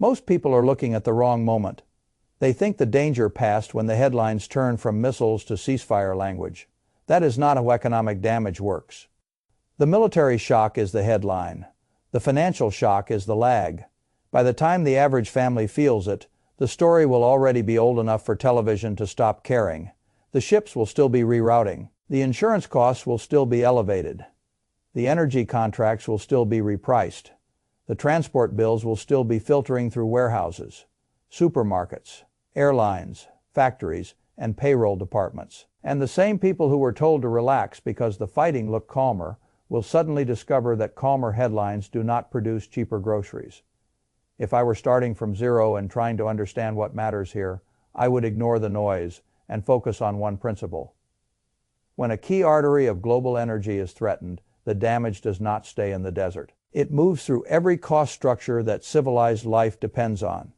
Most people are looking at the wrong moment. They think the danger passed when the headlines turn from missiles to ceasefire language. That is not how economic damage works. The military shock is the headline. The financial shock is the lag. By the time the average family feels it, the story will already be old enough for television to stop caring. The ships will still be rerouting. The insurance costs will still be elevated. The energy contracts will still be repriced. The transport bills will still be filtering through warehouses, supermarkets, airlines, factories, and payroll departments. And the same people who were told to relax because the fighting looked calmer will suddenly discover that calmer headlines do not produce cheaper groceries. If I were starting from zero and trying to understand what matters here, I would ignore the noise and focus on one principle. When a key artery of global energy is threatened, the damage does not stay in the desert. It moves through every cost structure that civilized life depends on.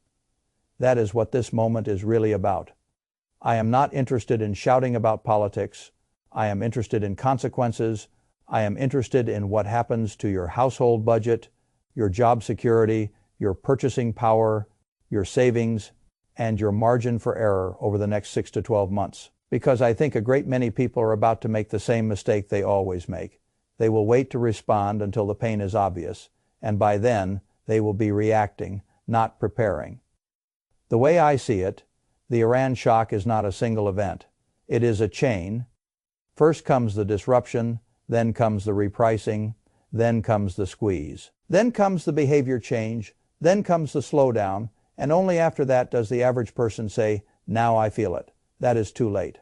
That is what this moment is really about. I am not interested in shouting about politics. I am interested in consequences. I am interested in what happens to your household budget, your job security, your purchasing power, your savings, and your margin for error over the next 6 to 12 months. Because I think a great many people are about to make the same mistake they always make. They will wait to respond until the pain is obvious, and by then they will be reacting, not preparing. The way I see it, the Iran shock is not a single event. It is a chain. First comes the disruption, then comes the repricing, then comes the squeeze. Then comes the behavior change, then comes the slowdown, and only after that does the average person say, "Now I feel it." That is too late.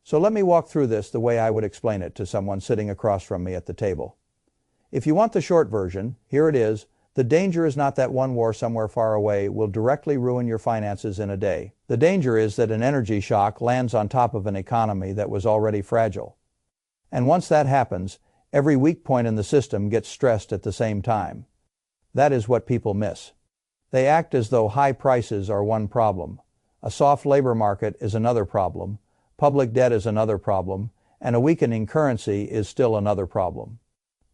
So let me walk through this the way I would explain it to someone sitting across from me at the table. If you want the short version, here it is. The danger is not that one war somewhere far away will directly ruin your finances in a day. The danger is that an energy shock lands on top of an economy that was already fragile. And once that happens, every weak point in the system gets stressed at the same time. That is what people miss. They act as though high prices are one problem. A soft labor market is another problem. Public debt is another problem. And a weakening currency is still another problem.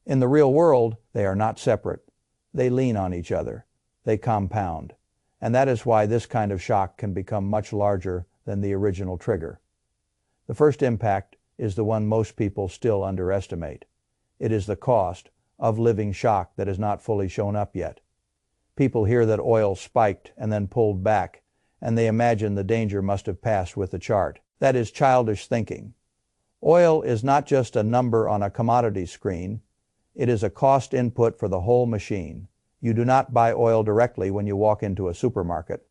In the real world, they are not separate. They lean on each other. They compound. And that is why this kind of shock can become much larger than the original trigger. The first impact is the one most people still underestimate. It is the cost of living shock that has not fully shown up yet. People hear that oil spiked and then pulled back, and they imagine the danger must have passed with the chart. That is childish thinking. Oil is not just a number on a commodity screen. It is a cost input for the whole machine. You do not buy oil directly when you walk into a supermarket,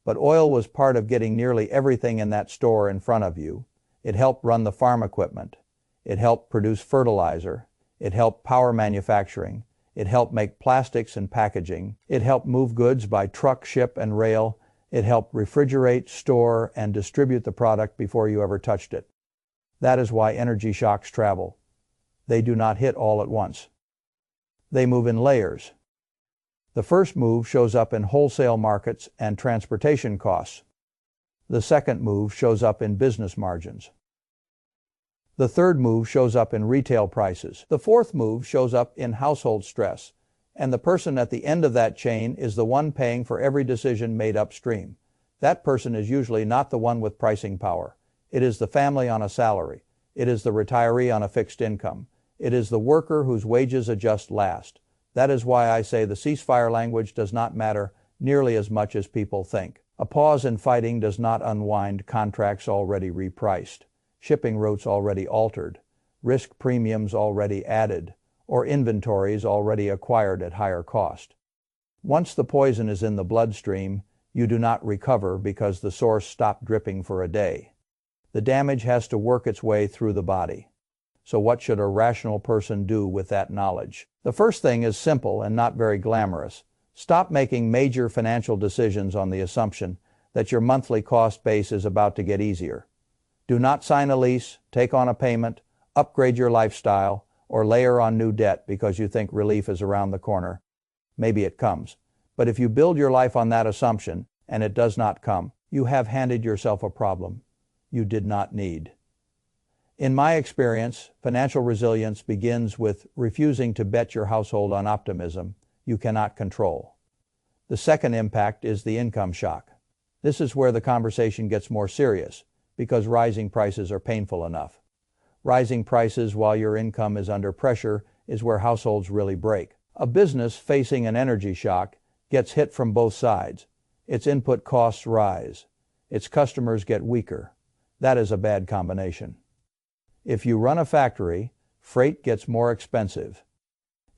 but oil was part of getting nearly everything in that store in front of you. It helped run the farm equipment. It helped produce fertilizer. It helped power manufacturing. It helped make plastics and packaging. It helped move goods by truck, ship, and rail. It helped refrigerate, store, and distribute the product before you ever touched it. That is why energy shocks travel. They do not hit all at once. They move in layers. The first move shows up in wholesale markets and transportation costs. The second move shows up in business margins. The third move shows up in retail prices. The fourth move shows up in household stress. And the person at the end of that chain is the one paying for every decision made upstream. That person is usually not the one with pricing power. It is the family on a salary. It is the retiree on a fixed income. It is the worker whose wages adjust last. That is why I say the ceasefire language does not matter nearly as much as people think. A pause in fighting does not unwind contracts already repriced, shipping routes already altered, risk premiums already added, or inventories already acquired at higher cost. Once the poison is in the bloodstream, you do not recover because the source stopped dripping for a day. The damage has to work its way through the body. So what should a rational person do with that knowledge? The first thing is simple and not very glamorous. Stop making major financial decisions on the assumption that your monthly cost base is about to get easier. Do not sign a lease, take on a payment, upgrade your lifestyle, or layer on new debt because you think relief is around the corner. Maybe it comes. But if you build your life on that assumption, and it does not come, you have handed yourself a problem you did not need. In my experience, financial resilience begins with refusing to bet your household on optimism you cannot control. The second impact is the income shock. This is where the conversation gets more serious, because rising prices are painful enough. Rising prices while your income is under pressure is where households really break. A business facing an energy shock gets hit from both sides. Its input costs rise. Its customers get weaker. That is a bad combination. If you run a factory, freight gets more expensive.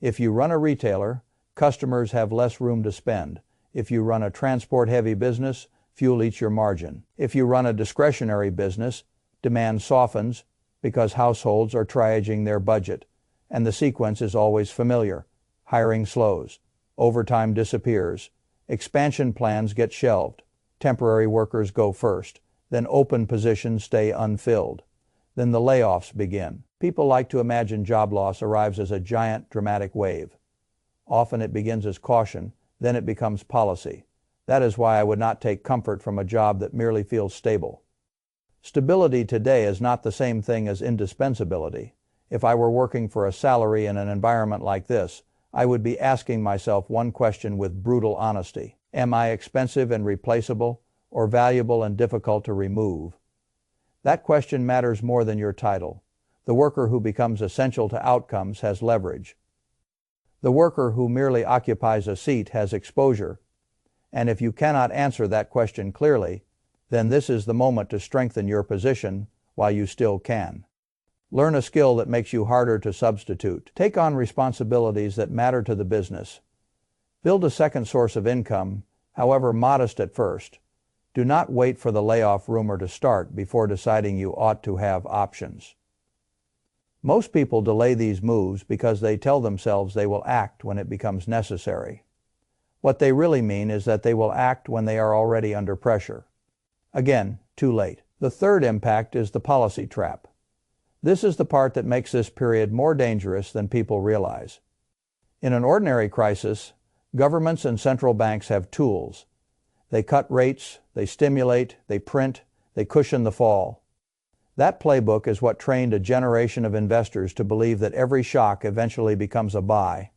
If you run a retailer, customers have less room to spend. If you run a transport-heavy business, fuel eats your margin. If you run a discretionary business, demand softens because households are triaging their budget, and the sequence is always familiar. Hiring slows. Overtime disappears. Expansion plans get shelved. Temporary workers go first. Then open positions stay unfilled. Then the layoffs begin. People like to imagine job loss arrives as a giant, dramatic wave. Often it begins as caution, then it becomes policy. That is why I would not take comfort from a job that merely feels stable. Stability today is not the same thing as indispensability. If I were working for a salary in an environment like this, I would be asking myself one question with brutal honesty. Am I expensive and replaceable, or valuable and difficult to remove? That question matters more than your title. The worker who becomes essential to outcomes has leverage. The worker who merely occupies a seat has exposure. And if you cannot answer that question clearly, then this is the moment to strengthen your position while you still can. Learn a skill that makes you harder to substitute. Take on responsibilities that matter to the business. Build a second source of income, however modest at first. Do not wait for the layoff rumor to start before deciding you ought to have options. Most people delay these moves because they tell themselves they will act when it becomes necessary. What they really mean is that they will act when they are already under pressure. Again, too late. The third impact is the policy trap. This is the part that makes this period more dangerous than people realize. In an ordinary crisis, governments and central banks have tools. They cut rates, they stimulate, they print, they cushion the fall. That playbook is what trained a generation of investors to believe that every shock eventually becomes a buy.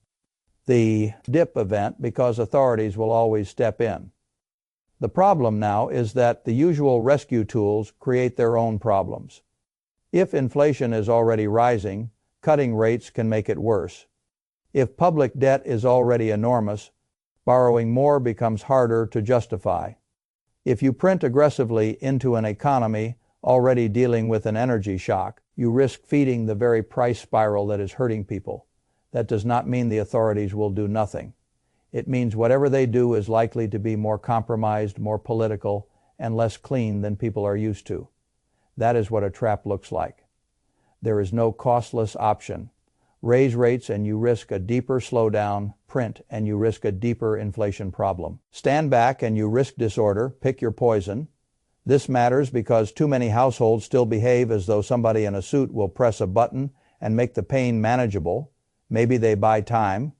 The dip event because authorities will always step in. The problem now is that the usual rescue tools create their own problems. If inflation is already rising, cutting rates can make it worse. If public debt is already enormous, borrowing more becomes harder to justify. If you print aggressively into an economy already dealing with an energy shock, you risk feeding the very price spiral that is hurting people. That does not mean the authorities will do nothing. It means whatever they do is likely to be more compromised, more political, and less clean than people are used to. That is what a trap looks like. There is no costless option. Raise rates and you risk a deeper slowdown. Print and you risk a deeper inflation problem. Stand back and you risk disorder. Pick your poison. This matters because too many households still behave as though somebody in a suit will press a button and make the pain manageable. Maybe they buy time.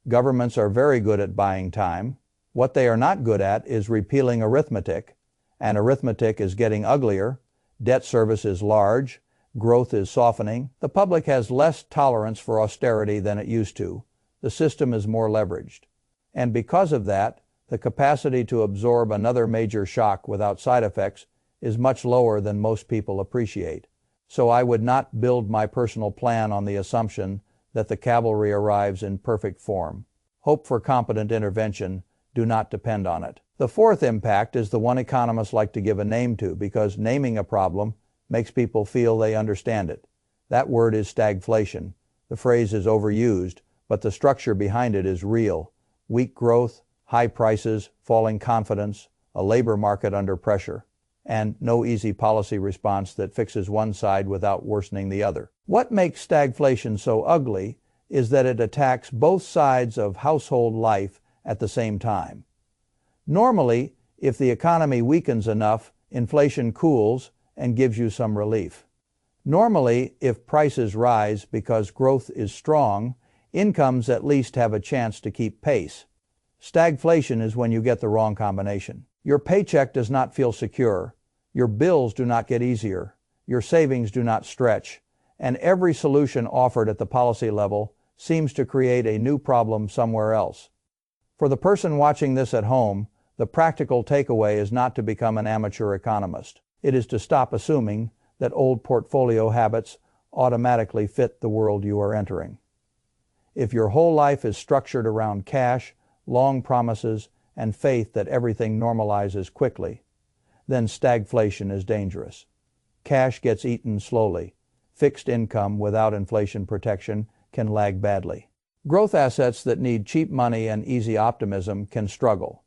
Governments are very good at buying time. What they are not good at is repealing arithmetic. And arithmetic is getting uglier. Debt service is large. Growth is softening. The public has less tolerance for austerity than it used to. The system is more leveraged. And because of that, the capacity to absorb another major shock without side effects is much lower than most people appreciate. So I would not build my personal plan on the assumption that the cavalry arrives in perfect form. Hope for competent intervention. Do not depend on it. The fourth impact is the one economists like to give a name to because naming a problem makes people feel they understand it. That word is stagflation. The phrase is overused, but the structure behind it is real. Weak growth, high prices, falling confidence, a labor market under pressure, and no easy policy response that fixes one side without worsening the other. What makes stagflation so ugly is that it attacks both sides of household life at the same time. Normally, if the economy weakens enough, inflation cools and gives you some relief. Normally, if prices rise because growth is strong, incomes at least have a chance to keep pace. Stagflation is when you get the wrong combination. Your paycheck does not feel secure. Your bills do not get easier. Your savings do not stretch. And every solution offered at the policy level seems to create a new problem somewhere else. For the person watching this at home, the practical takeaway is not to become an amateur economist. It is to stop assuming that old portfolio habits automatically fit the world you are entering. If your whole life is structured around cash, long promises, and faith that everything normalizes quickly, then stagflation is dangerous. Cash gets eaten slowly. Fixed income without inflation protection can lag badly. Growth assets that need cheap money and easy optimism can struggle.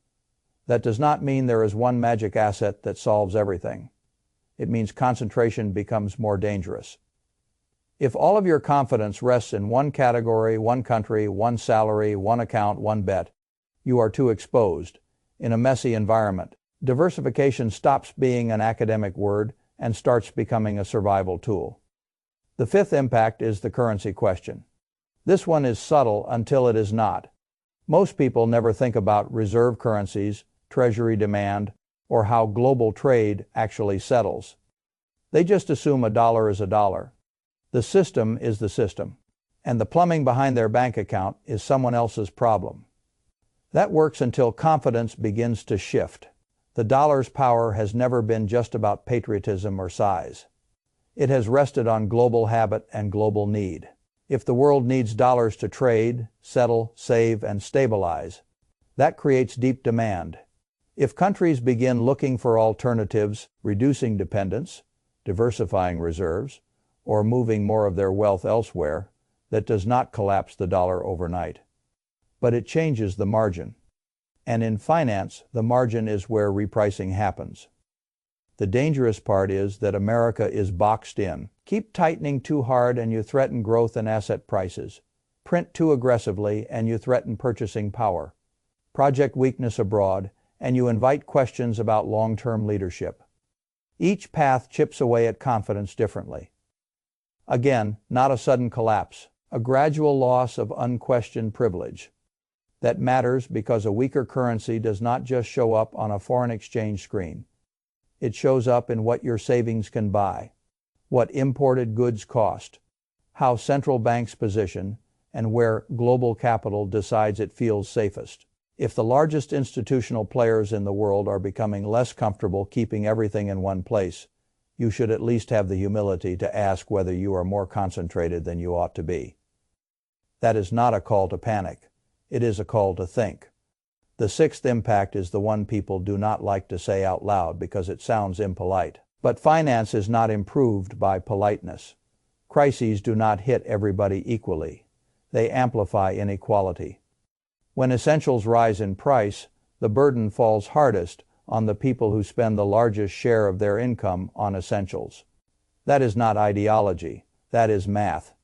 That does not mean there is one magic asset that solves everything. It means concentration becomes more dangerous. If all of your confidence rests in one category, one country, one salary, one account, one bet, you are too exposed. In a messy environment, diversification stops being an academic word and starts becoming a survival tool. The fifth impact is the currency question. This one is subtle until it is not. Most people never think about reserve currencies, treasury demand, or how global trade actually settles. They just assume a dollar is a dollar. The system is the system, and the plumbing behind their bank account is someone else's problem. That works until confidence begins to shift. The dollar's power has never been just about patriotism or size. It has rested on global habit and global need. If the world needs dollars to trade, settle, save, and stabilize, that creates deep demand. If countries begin looking for alternatives, reducing dependence, diversifying reserves, or moving more of their wealth elsewhere, that does not collapse the dollar overnight. But it changes the margin. And in finance, the margin is where repricing happens. The dangerous part is that America is boxed in. Keep tightening too hard and you threaten growth and asset prices. Print too aggressively and you threaten purchasing power. Project weakness abroad and you invite questions about long-term leadership. Each path chips away at confidence differently. Again, not a sudden collapse, a gradual loss of unquestioned privilege. That matters because a weaker currency does not just show up on a foreign exchange screen. It shows up in what your savings can buy, what imported goods cost, how central banks position, and where global capital decides it feels safest. If the largest institutional players in the world are becoming less comfortable keeping everything in one place, you should at least have the humility to ask whether you are more concentrated than you ought to be. That is not a call to panic. It is a call to think. The sixth impact is the one people do not like to say out loud because it sounds impolite. But finance is not improved by politeness. Crises do not hit everybody equally. They amplify inequality. When essentials rise in price, the burden falls hardest on the people who spend the largest share of their income on essentials. That is not ideology. That is math.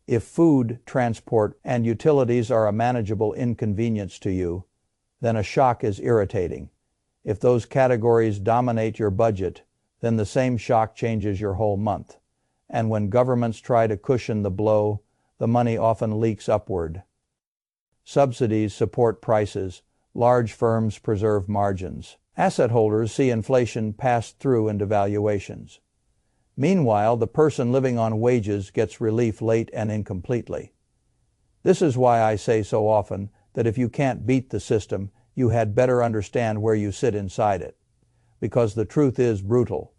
If food, transport, and utilities are a manageable inconvenience to you, then a shock is irritating. If those categories dominate your budget, then the same shock changes your whole month. And when governments try to cushion the blow, the money often leaks upward. Subsidies support prices. Large firms preserve margins. Asset holders see inflation pass through into valuations. Meanwhile, the person living on wages gets relief late and incompletely. This is why I say so often that if you can't beat the system, you had better understand where you sit inside it. Because the truth is brutal.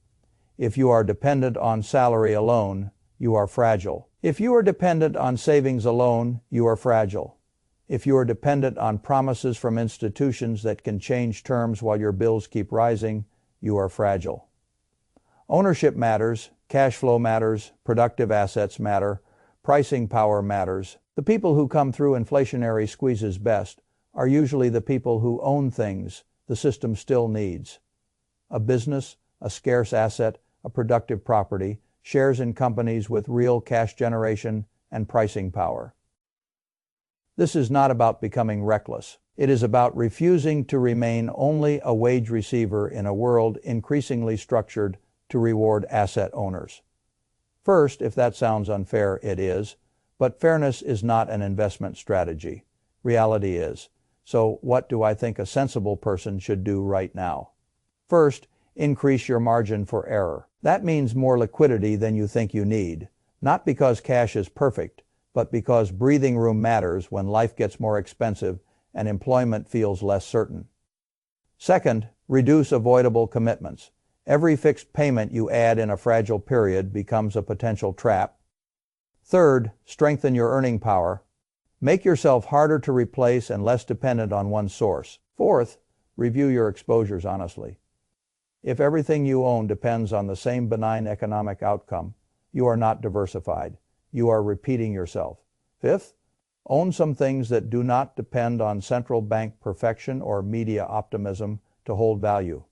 If you are dependent on salary alone, you are fragile. If you are dependent on savings alone, you are fragile. If you are dependent on promises from institutions that can change terms while your bills keep rising, you are fragile. Ownership matters, cash flow matters, productive assets matter, pricing power matters. The people who come through inflationary squeezes best are usually the people who own things the system still needs. A business, a scarce asset, a productive property, shares in companies with real cash generation and pricing power. This is not about becoming reckless. It is about refusing to remain only a wage receiver in a world increasingly structured to reward asset owners. First, if that sounds unfair, it is, but fairness is not an investment strategy. Reality is. So what do I think a sensible person should do right now? First, increase your margin for error. That means more liquidity than you think you need, not because cash is perfect, but because breathing room matters when life gets more expensive and employment feels less certain. Second, reduce avoidable commitments. Every fixed payment you add in a fragile period becomes a potential trap. Third, strengthen your earning power. Make yourself harder to replace and less dependent on one source. Fourth, review your exposures honestly. If everything you own depends on the same benign economic outcome, you are not diversified. You are repeating yourself. Fifth, own some things that do not depend on central bank perfection or media optimism to hold value.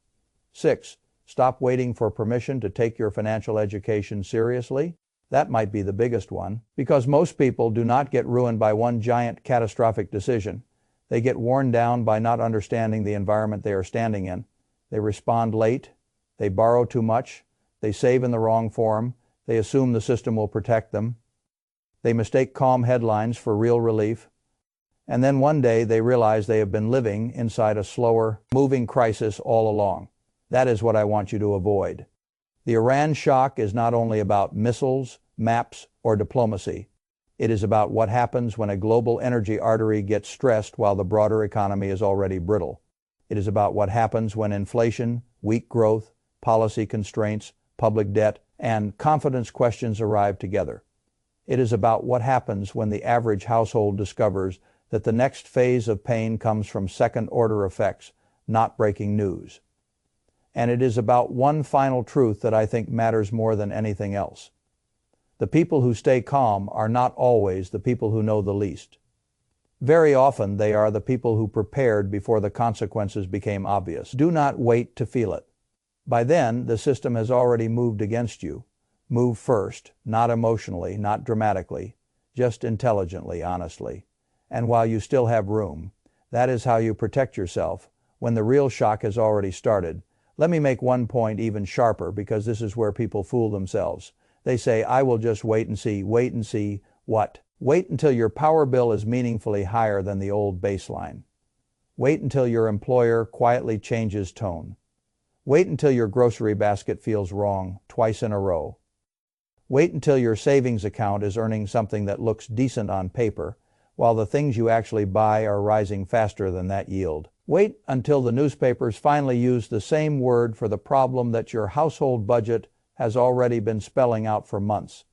Six, stop waiting for permission to take your financial education seriously. That might be the biggest one, because most people do not get ruined by one giant catastrophic decision. They get worn down by not understanding the environment they are standing in. They respond late, they borrow too much, they save in the wrong form, they assume the system will protect them, they mistake calm headlines for real relief, and then one day they realize they have been living inside a slower, moving crisis all along. That is what I want you to avoid. The Iran shock is not only about missiles, maps, or diplomacy. It is about what happens when a global energy artery gets stressed while the broader economy is already brittle. It is about what happens when inflation, weak growth, policy constraints, public debt, and confidence questions arrive together. It is about what happens when the average household discovers that the next phase of pain comes from second-order effects, not breaking news. And it is about one final truth that I think matters more than anything else. The people who stay calm are not always the people who know the least. Very often they are the people who prepared before the consequences became obvious. Do not wait to feel it. By then, the system has already moved against you. Move first, not emotionally, not dramatically, just intelligently, honestly. And while you still have room, that is how you protect yourself when the real shock has already started. Let me make one point even sharper, because this is where people fool themselves. They say, I will just wait and see. Wait and see what? Wait until your power bill is meaningfully higher than the old baseline. Wait until your employer quietly changes tone. Wait until your grocery basket feels wrong twice in a row. Wait until your savings account is earning something that looks decent on paper, while the things you actually buy are rising faster than that yield. Wait until the newspapers finally use the same word for the problem that your household budget has already been spelling out for months.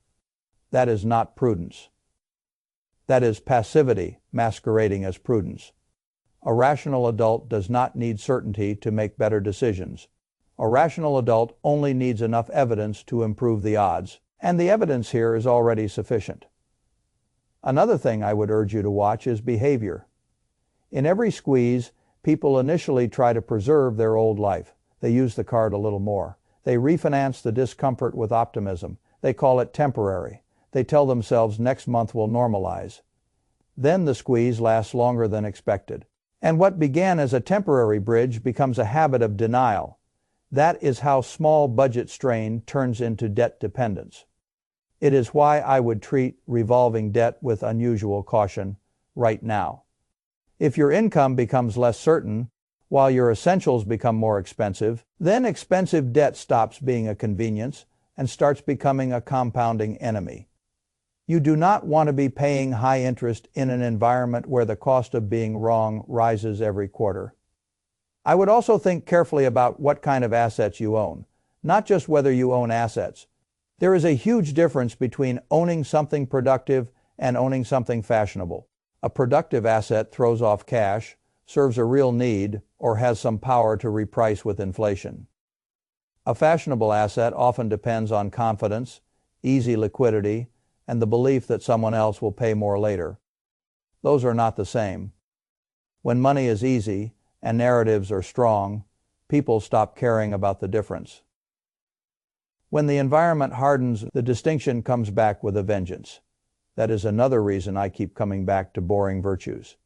That is not prudence. That is passivity masquerading as prudence. A rational adult does not need certainty to make better decisions. A rational adult only needs enough evidence to improve the odds, and the evidence here is already sufficient. Another thing I would urge you to watch is behavior. In every squeeze, people initially try to preserve their old life. They use the card a little more. They refinance the discomfort with optimism. They call it temporary. They tell themselves next month will normalize. Then the squeeze lasts longer than expected. And what began as a temporary bridge becomes a habit of denial. That is how small budget strain turns into debt dependence. It is why I would treat revolving debt with unusual caution right now. If your income becomes less certain, while your essentials become more expensive, then expensive debt stops being a convenience and starts becoming a compounding enemy. You do not want to be paying high interest in an environment where the cost of being wrong rises every quarter. I would also think carefully about what kind of assets you own, not just whether you own assets. There is a huge difference between owning something productive and owning something fashionable. A productive asset throws off cash, serves a real need, or has some power to reprice with inflation. A fashionable asset often depends on confidence, easy liquidity, and the belief that someone else will pay more later. Those are not the same. When money is easy and narratives are strong, people stop caring about the difference. When the environment hardens, the distinction comes back with a vengeance. That is another reason I keep coming back to boring virtues.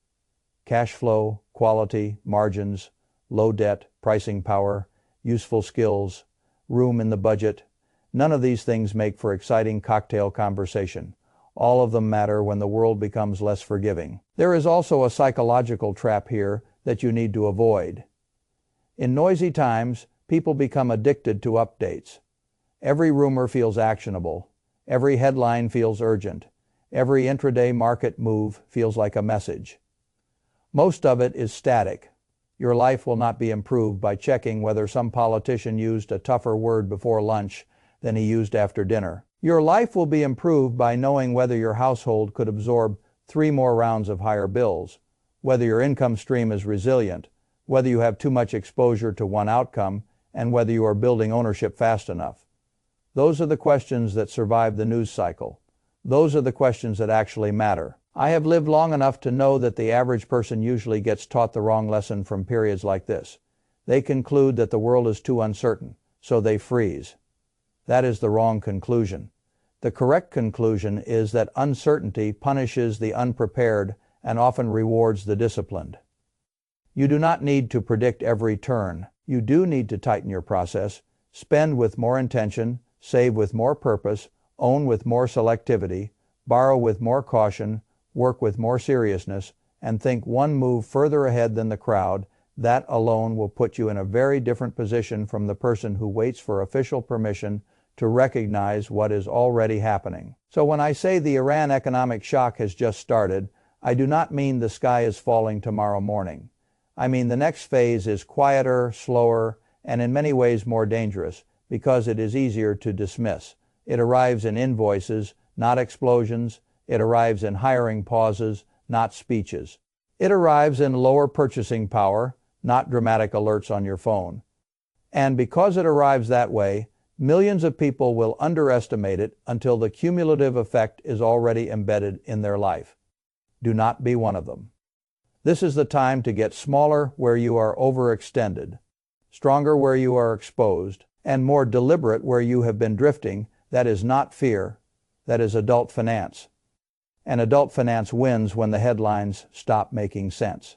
Cash flow, quality, margins, low debt, pricing power, useful skills, room in the budget. None of these things make for exciting cocktail conversation. All of them matter when the world becomes less forgiving. There is also a psychological trap here that you need to avoid. In noisy times, people become addicted to updates. Every rumor feels actionable. Every headline feels urgent. Every intraday market move feels like a message. Most of it is static. Your life will not be improved by checking whether some politician used a tougher word before lunch than he used after dinner. Your life will be improved by knowing whether your household could absorb 3 more rounds of higher bills, whether your income stream is resilient, whether you have too much exposure to one outcome, and whether you are building ownership fast enough. Those are the questions that survive the news cycle. Those are the questions that actually matter. I have lived long enough to know that the average person usually gets taught the wrong lesson from periods like this. They conclude that the world is too uncertain, so they freeze. That is the wrong conclusion. The correct conclusion is that uncertainty punishes the unprepared and often rewards the disciplined. You do not need to predict every turn. You do need to tighten your process, spend with more intention, save with more purpose, own with more selectivity, borrow with more caution, work with more seriousness, and think one move further ahead than the crowd. That alone will put you in a very different position from the person who waits for official permission to recognize what is already happening. So when I say the Iran economic shock has just started, I do not mean the sky is falling tomorrow morning. I mean the next phase is quieter, slower, and in many ways more dangerous because it is easier to dismiss. It arrives in invoices, not explosions. It arrives in hiring pauses, not speeches. It arrives in lower purchasing power, not dramatic alerts on your phone. And because it arrives that way, millions of people will underestimate it until the cumulative effect is already embedded in their life. Do not be one of them. This is the time to get smaller where you are overextended, stronger where you are exposed, and more deliberate where you have been drifting. That is not fear. That is adult finance. And adult finance wins when the headlines stop making sense.